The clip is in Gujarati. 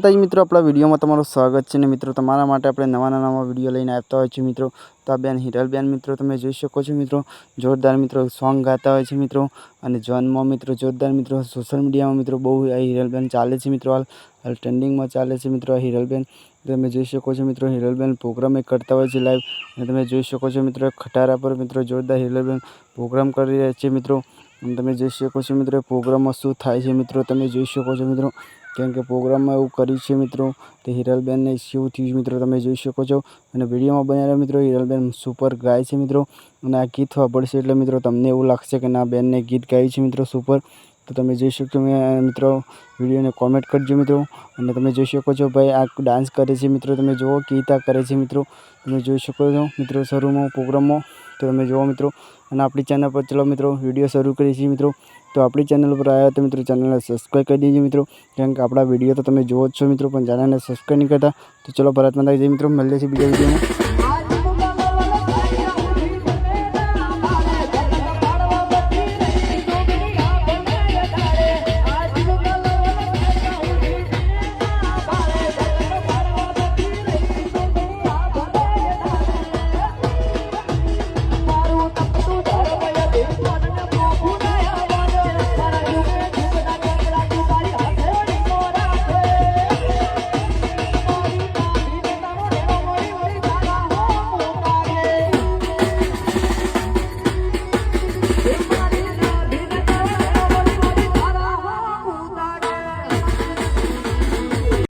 માતાજી મિત્રો, આપણા વિડીયોમાં તમારું સ્વાગત છે ને મિત્રો, તમારા માટે આપણે નવા વિડીયો લઈને આવતા હોય છે મિત્રો। તો આ બેન હિરલબેન મિત્રો તમે જોઈ શકો છો મિત્રો, જોરદાર મિત્રો સોંગ ગાતા હોય છે મિત્રો। અને જોનમાં મિત્રો જોરદાર મિત્રો સોશિયલ મીડિયામાં મિત્રો બહુ આ હિરલબેન ચાલે છે મિત્રો, હાલ ટ્રેન્ડિંગમાં ચાલે છે મિત્રો આ હિરલબેન। તમે જોઈ શકો છો મિત્રો, હિરલબેન પ્રોગ્રામ એક કરતા હોય છે લાઈવ, અને તમે જોઈ શકો છો મિત્રો ખટારા પર મિત્રો જોરદાર હિરલબેન પ્રોગ્રામ કરી રહ્યા છે મિત્રો। તમે જોઈ શકો છો મિત્રો પ્રોગ્રામમાં શું થાય છે મિત્રો, તમે જોઈ શકો છો મિત્રો, કેમ કે પ્રોગ્રામમાં એવું કર્યું છે મિત્રો। તે હિરલબેનને શું થયું મિત્રો તમે જોઈ શકો છો, અને વિડીયોમાં બનાવેલા મિત્રો હિરલબેન સુપર ગાય છે મિત્રો। અને આ ગીત સાંભળશે એટલે મિત્રો તમને એવું લાગશે કે ના બેનને ગીત ગાયું છે મિત્રો સુપર। તો તમે જોઈ શકો છો મિત્રો, વિડીયોને કોમેન્ટ કરજો મિત્રો। અને તમે જોઈ શકો છો ભાઈ આ ડાન્સ કરે છે મિત્રો, તમે જુઓ કીતા કરે છે મિત્રો, તમે જોઈ શકો છો મિત્રો શરૂમાં પ્રોગ્રામમાં। તો તમે જુઓ મિત્રો, અને આપણી ચેનલ પર ચલો મિત્રો વિડીયો શરૂ કરીએ છીએ મિત્રો। તો આપણી ચેનલ પર આવ્યા તો મિત્રો ચેનલને સબસ્ક્રાઈબ કરી દેજો મિત્રો, કેમ કે આપણા વિડીયો તો તમે જુઓ જ છો મિત્રો, પણ ચેનલને સબસ્ક્રાઈબ નહીં કરતા। તો ચલો ભારત માતા જય મિત્રો, મળીએ છીએ બીજા વિડીયોમાં।